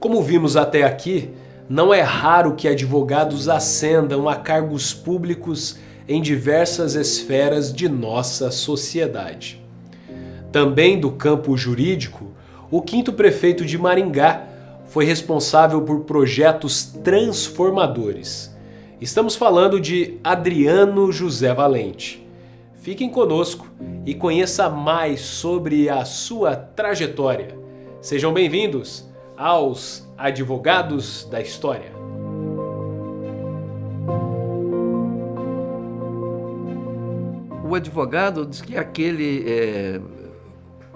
Como vimos até aqui, não é raro que advogados ascendam a cargos públicos em diversas esferas de nossa sociedade. Também do campo jurídico, o 5º prefeito de Maringá foi responsável por projetos transformadores. Estamos falando de Adriano José Valente. Fiquem conosco e conheça mais sobre a sua trajetória. Sejam bem-vindos aos Advogados da História. O advogado diz que é aquele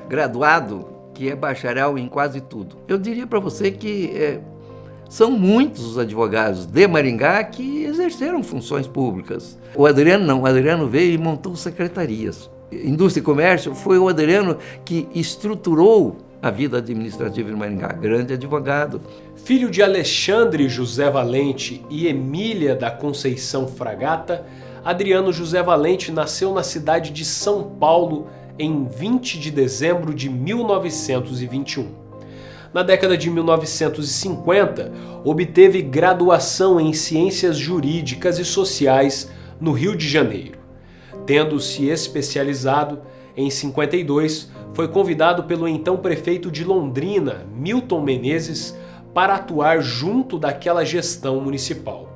graduado que é bacharel em quase tudo. Eu diria para você que são muitos os advogados de Maringá que exerceram funções públicas. O Adriano não, o Adriano veio e montou secretarias. Indústria e Comércio foi o Adriano que estruturou a vida administrativa em Maringá, grande advogado. Filho de Alexandre José Valente e Emília da Conceição Fragata, Adriano José Valente nasceu na cidade de São Paulo em 20 de dezembro de 1921. Na década de 1950, obteve graduação em Ciências Jurídicas e Sociais no Rio de Janeiro. Tendo se especializado, em 52, foi convidado pelo então prefeito de Londrina, Milton Menezes, para atuar junto daquela gestão municipal.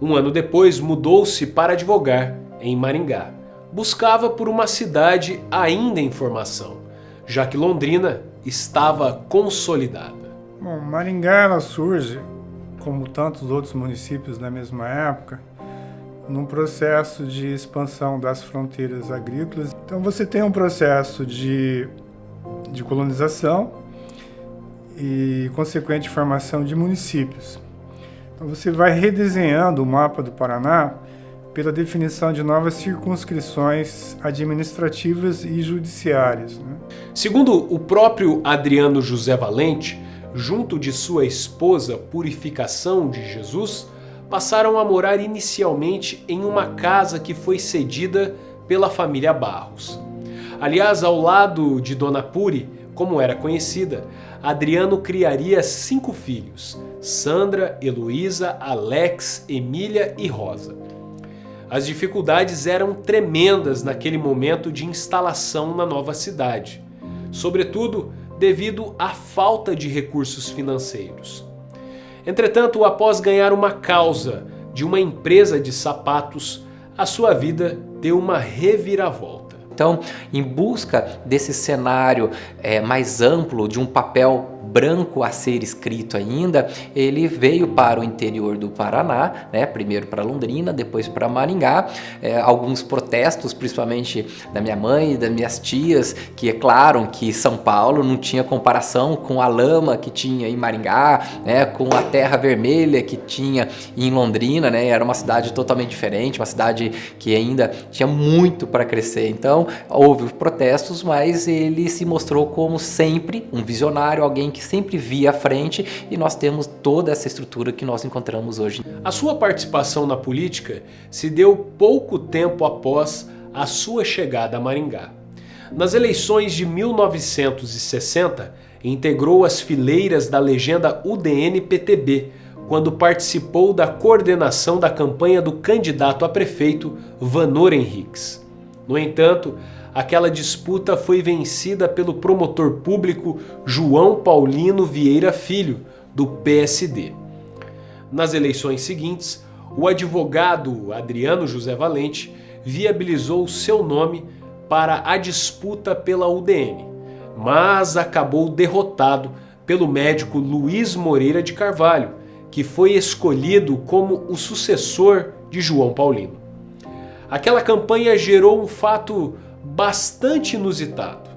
Um ano depois, mudou-se para advogar em Maringá. Buscava por uma cidade ainda em formação, já que Londrina estava consolidada. Bom, Maringá ela surge, como tantos outros municípios na mesma época, num processo de expansão das fronteiras agrícolas. Então você tem um processo de colonização e consequente formação de municípios. Então você vai redesenhando o mapa do Paraná pela definição de novas circunscrições administrativas e judiciárias, né? Segundo o próprio Adriano José Valente, junto de sua esposa Purificação de Jesus, passaram a morar inicialmente em uma casa que foi cedida pela família Barros. Aliás, ao lado de Dona Puri, como era conhecida, Adriano criaria 5 filhos: Sandra, Heloísa, Alex, Emília e Rosa. As dificuldades eram tremendas naquele momento de instalação na nova cidade, sobretudo devido à falta de recursos financeiros. Entretanto, após ganhar uma causa de uma empresa de sapatos, a sua vida deu uma reviravolta. Então, em busca desse cenário mais amplo, de um papel branco a ser escrito ainda, ele veio para o interior do Paraná, né? Primeiro para Londrina, depois para Maringá. Alguns protestos, principalmente da minha mãe e das minhas tias, que é claro que São Paulo não tinha comparação com a lama que tinha em Maringá, né? Com a terra vermelha que tinha em Londrina, né? Era uma cidade totalmente diferente, uma cidade que ainda tinha muito para crescer. Então, houve protestos, mas ele se mostrou como sempre um visionário, alguém que sempre via à frente, e nós temos toda essa estrutura que nós encontramos hoje. A sua participação na política se deu pouco tempo após a sua chegada a Maringá. Nas eleições de 1960, integrou as fileiras da legenda UDN-PTB, quando participou da coordenação da campanha do candidato a prefeito Vanor Henriques. No entanto, aquela disputa foi vencida pelo promotor público João Paulino Vieira Filho, do PSD. Nas eleições seguintes, o advogado Adriano José Valente viabilizou seu nome para a disputa pela UDN, mas acabou derrotado pelo médico Luiz Moreira de Carvalho, que foi escolhido como o sucessor de João Paulino. Aquela campanha gerou um fato bastante inusitado.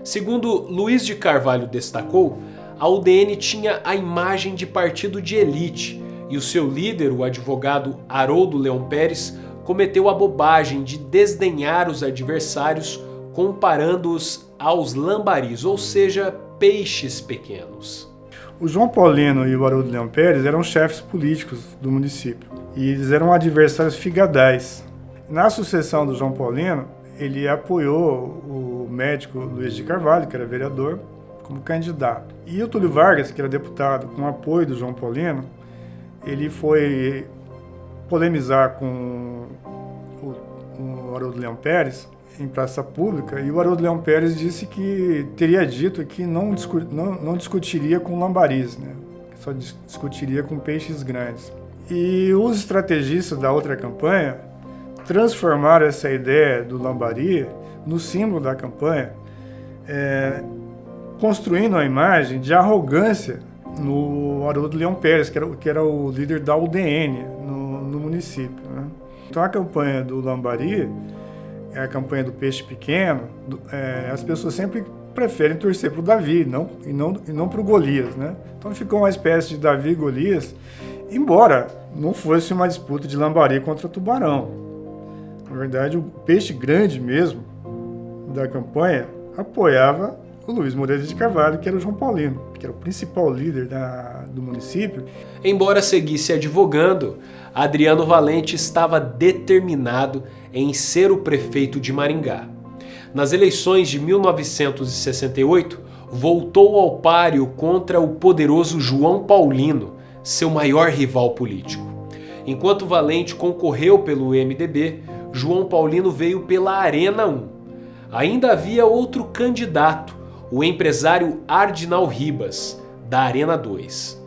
Segundo Luiz de Carvalho destacou, a UDN tinha a imagem de partido de elite e o seu líder, o advogado Haroldo Leão Pérez, cometeu a bobagem de desdenhar os adversários comparando-os aos lambaris, ou seja, peixes pequenos. O João Paulino e o Haroldo Leão Pérez eram chefes políticos do município e eles eram adversários figadais. Na sucessão do João Paulino, ele apoiou o médico Luiz de Carvalho, que era vereador, como candidato. E o Túlio Vargas, que era deputado com apoio do João Paulino, ele foi polemizar com o Haroldo Leão Pérez em praça pública, e o Haroldo Leão Pérez disse que teria dito que não discutiria com lambaris, né? Que só discutiria com peixes grandes. E os estrategistas da outra campanha transformaram essa ideia do lambari no símbolo da campanha, construindo a imagem de arrogância no Haroldo Leão Pérez, que era o líder da UDN no município, né? Então a campanha do lambari é a campanha do peixe pequeno. As pessoas sempre preferem torcer para o Davi e não para o Golias, né? Então ficou uma espécie de Davi e Golias, embora não fosse uma disputa de lambari contra tubarão. Na verdade, o peixe grande mesmo da campanha apoiava o Luiz Moreira de Carvalho, que era o João Paulino, que era o principal líder do município. Embora seguisse advogando, Adriano Valente estava determinado em ser o prefeito de Maringá. Nas eleições de 1968, voltou ao páreo contra o poderoso João Paulino, seu maior rival político. Enquanto Valente concorreu pelo MDB, João Paulino veio pela Arena 1. Ainda havia outro candidato, o empresário Ardinal Ribas, da Arena 2.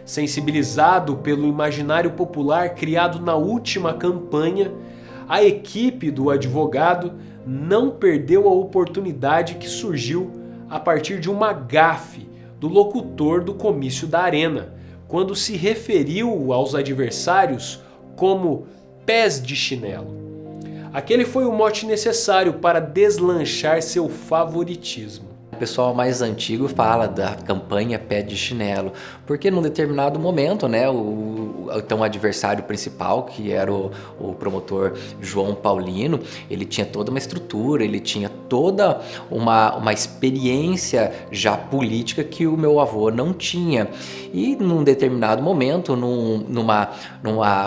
Sensibilizado pelo imaginário popular criado na última campanha, a equipe do advogado não perdeu a oportunidade que surgiu a partir de uma gafe do locutor do comício da Arena, quando se referiu aos adversários como pés de chinelo. Aquele foi o mote necessário para deslanchar seu favoritismo. O pessoal mais antigo fala da campanha pé de chinelo, porque num determinado momento, né, então o adversário principal, que era o promotor João Paulino, ele tinha toda uma estrutura, ele tinha toda uma experiência já política que o meu avô não tinha. E num determinado momento, numa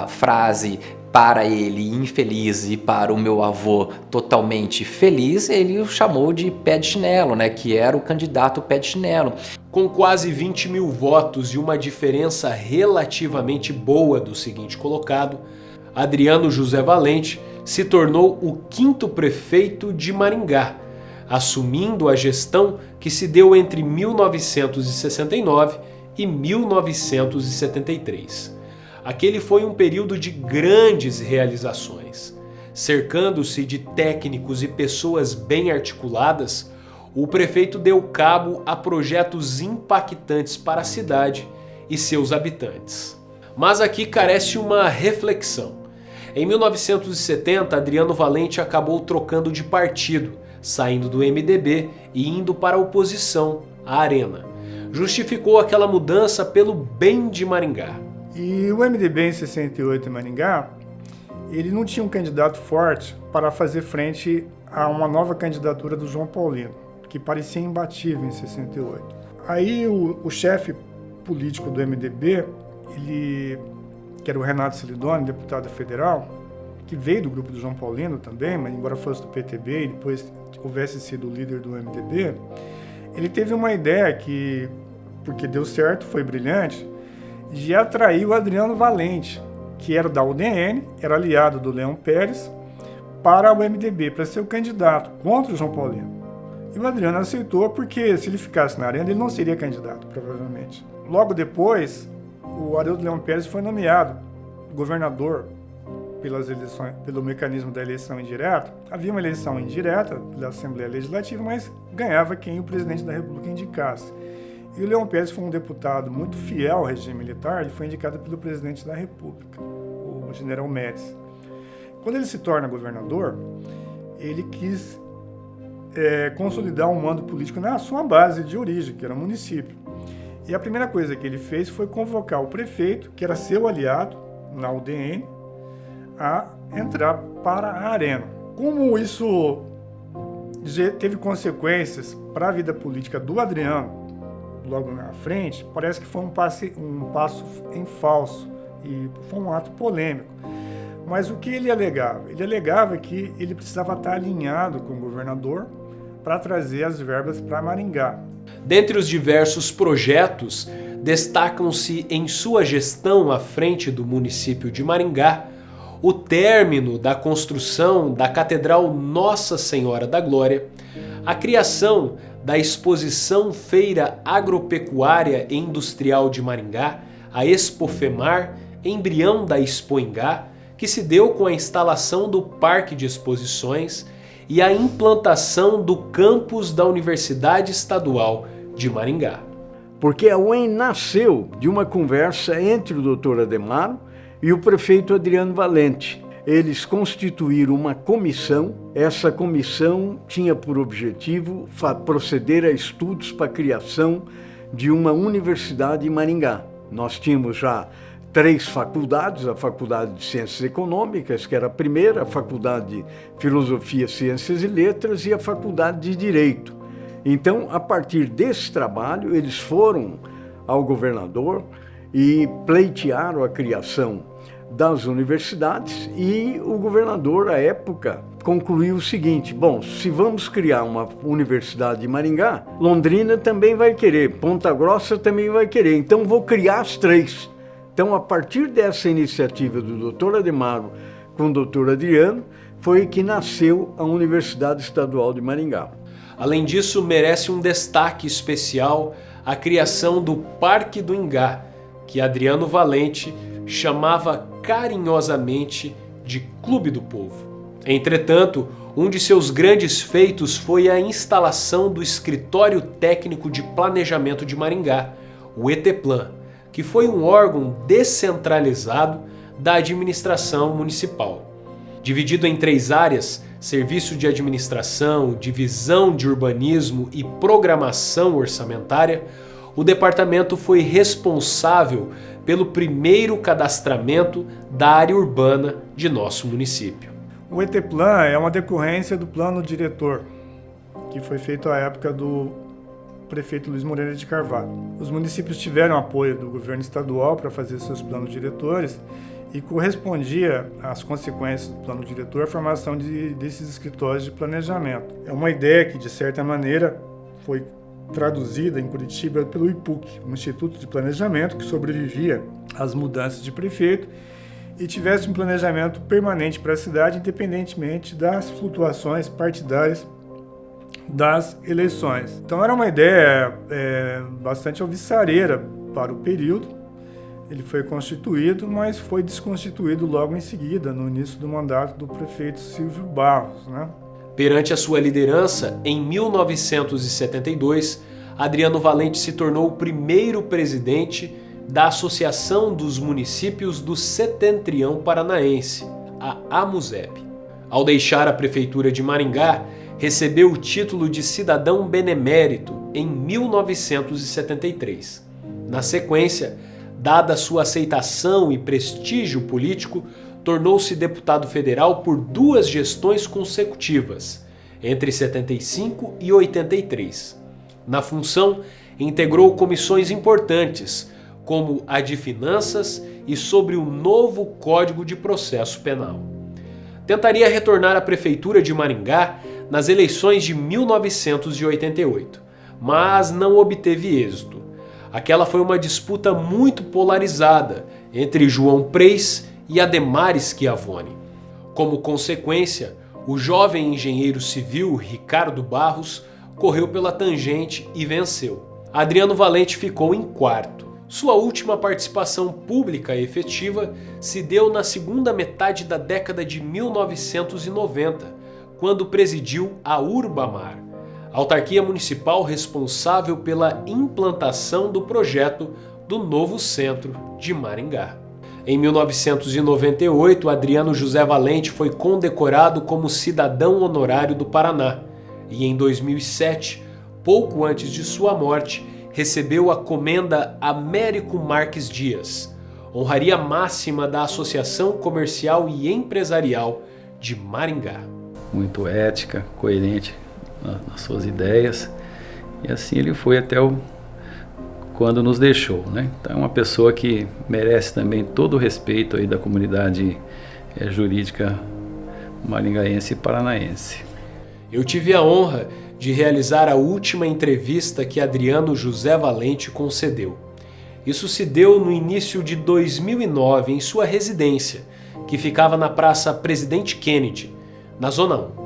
frase para ele infeliz e para o meu avô totalmente feliz, ele o chamou de pé de chinelo, né? Que era o candidato pé de chinelo. Com quase 20 mil votos e uma diferença relativamente boa do seguinte colocado, Adriano José Valente se tornou o 5º prefeito de Maringá, assumindo a gestão que se deu entre 1969 e 1973. Aquele foi um período de grandes realizações. Cercando-se de técnicos e pessoas bem articuladas, o prefeito deu cabo a projetos impactantes para a cidade e seus habitantes. Mas aqui carece uma reflexão. Em 1970, Adriano Valente acabou trocando de partido, saindo do MDB e indo para a oposição, a Arena. Justificou aquela mudança pelo bem de Maringá. E o MDB em 68 em Maringá, ele não tinha um candidato forte para fazer frente a uma nova candidatura do João Paulino, que parecia imbatível em 68. Aí o chefe político do MDB, que era o Renato Celidoni, deputado federal, que veio do grupo do João Paulino também, mas embora fosse do PTB e depois houvesse sido o líder do MDB, ele teve uma ideia que, porque deu certo, foi brilhante, de atrair o Adriano Valente, que era da UDN, era aliado do Leão Pérez, para o MDB, para ser o candidato contra o João Paulino. E o Adriano aceitou porque, se ele ficasse na Arena, ele não seria candidato, provavelmente. Logo depois, o Haroldo Leão Pérez foi nomeado governador pelas eleições, pelo mecanismo da eleição indireta. Havia uma eleição indireta da Assembleia Legislativa, mas ganhava quem o presidente da República indicasse. E o Leão Pérez foi um deputado muito fiel ao regime militar, ele foi indicado pelo presidente da República, o general Médici. Quando ele se torna governador, ele quis consolidar um mando político na sua base de origem, que era o município. E a primeira coisa que ele fez foi convocar o prefeito, que era seu aliado na UDN, a entrar para a Arena. Como isso teve consequências para a vida política do Adriano, logo na frente, parece que foi um passo em falso e foi um ato polêmico. Mas o que ele alegava? Ele alegava que ele precisava estar alinhado com o governador para trazer as verbas para Maringá. Dentre os diversos projetos, destacam-se em sua gestão à frente do município de Maringá o término da construção da Catedral Nossa Senhora da Glória, a criação da Exposição Feira Agropecuária e Industrial de Maringá, a Expofemar, embrião da Expoingá, que se deu com a instalação do Parque de Exposições e a implantação do campus da Universidade Estadual de Maringá. Porque a UEM nasceu de uma conversa entre o Dr. Ademaro e o prefeito Adriano Valente. Eles constituíram uma comissão. Essa comissão tinha por objetivo proceder a estudos para a criação de uma universidade em Maringá. Nós tínhamos já 3 faculdades, a Faculdade de Ciências Econômicas, que era a primeira, a Faculdade de Filosofia, Ciências e Letras e a Faculdade de Direito. Então, a partir desse trabalho, eles foram ao governador e pleitearam a criação das universidades e o governador, à época, concluiu o seguinte: bom, se vamos criar uma universidade em Maringá, Londrina também vai querer, Ponta Grossa também vai querer, então vou criar as 3. Então, a partir dessa iniciativa do Dr. Ademaro com o Dr. Adriano, foi que nasceu a Universidade Estadual de Maringá. Além disso, merece um destaque especial a criação do Parque do Ingá, que Adriano Valente chamava carinhosamente de Clube do Povo. Entretanto, um de seus grandes feitos foi a instalação do Escritório Técnico de Planejamento de Maringá, o ETPlan, que foi um órgão descentralizado da administração municipal. Dividido em 3 áreas, Serviço de Administração, Divisão de Urbanismo e Programação Orçamentária, o departamento foi responsável pelo primeiro cadastramento da área urbana de nosso município. O ETPlan é uma decorrência do plano diretor, que foi feito à época do prefeito Luiz Moreira de Carvalho. Os municípios tiveram apoio do governo estadual para fazer seus planos diretores e correspondia às consequências do plano diretor a formação desses escritórios de planejamento. É uma ideia que, de certa maneira, foi traduzida em Curitiba pelo IPUC, um Instituto de Planejamento que sobrevivia às mudanças de prefeito e tivesse um planejamento permanente para a cidade, independentemente das flutuações partidárias das eleições. Então era uma ideia bastante alvissareira para o período. Ele foi constituído, mas foi desconstituído logo em seguida, no início do mandato do prefeito Silvio Barros, né? Perante a sua liderança, em 1972, Adriano Valente se tornou o primeiro presidente da Associação dos Municípios do Setentrião Paranaense, a AMUSEP. Ao deixar a prefeitura de Maringá, recebeu o título de cidadão benemérito em 1973. Na sequência, dada sua aceitação e prestígio político, tornou-se deputado federal por 2 gestões consecutivas, entre 75 e 83. Na função, integrou comissões importantes, como a de Finanças e sobre o novo Código de Processo Penal. Tentaria retornar à prefeitura de Maringá nas eleições de 1988, mas não obteve êxito. Aquela foi uma disputa muito polarizada entre João Preis e Ademar Schiavone. Como consequência, o jovem engenheiro civil Ricardo Barros correu pela tangente e venceu. Adriano Valente ficou em 4º. Sua última participação pública efetiva se deu na segunda metade da década de 1990, quando presidiu a Urbamar, autarquia municipal responsável pela implantação do projeto do novo centro de Maringá. Em 1998, Adriano José Valente foi condecorado como cidadão honorário do Paraná e em 2007, pouco antes de sua morte, recebeu a comenda Américo Marques Dias, honraria máxima da Associação Comercial e Empresarial de Maringá. Muito ética, coerente nas suas ideias, e assim ele foi até quando nos deixou, né? Então é uma pessoa que merece também todo o respeito aí da comunidade jurídica maringaense e paranaense. Eu tive a honra de realizar a última entrevista que Adriano José Valente concedeu. Isso se deu no início de 2009 em sua residência, que ficava na Praça Presidente Kennedy, na Zona 1.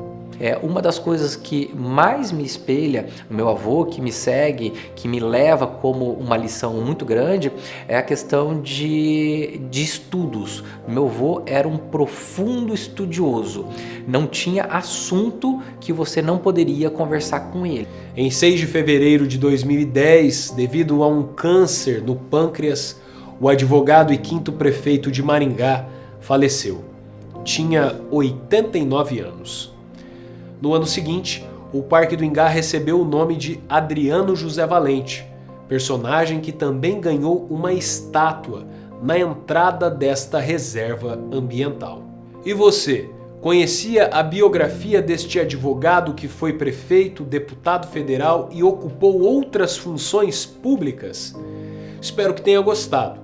Uma das coisas que mais me espelha no meu avô, que me segue, que me leva como uma lição muito grande, é a questão de estudos. Meu avô era um profundo estudioso. Não tinha assunto que você não poderia conversar com ele. Em 6 de fevereiro de 2010, devido a um câncer no pâncreas, o advogado e 5º prefeito de Maringá faleceu. Tinha 89 anos. No ano seguinte, o Parque do Ingá recebeu o nome de Adriano José Valente, personagem que também ganhou uma estátua na entrada desta reserva ambiental. E você, conhecia a biografia deste advogado que foi prefeito, deputado federal e ocupou outras funções públicas? Espero que tenha gostado,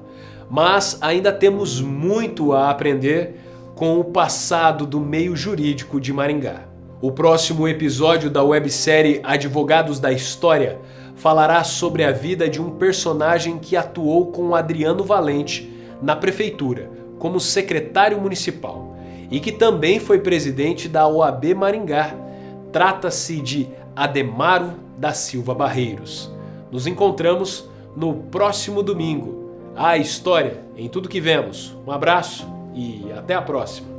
mas ainda temos muito a aprender com o passado do meio jurídico de Maringá. O próximo episódio da websérie Advogados da História falará sobre a vida de um personagem que atuou com Adriano Valente na prefeitura como secretário municipal e que também foi presidente da OAB Maringá. Trata-se de Ademaro da Silva Barreiros. Nos encontramos no próximo domingo. A história em tudo que vemos. Um abraço e até a próxima.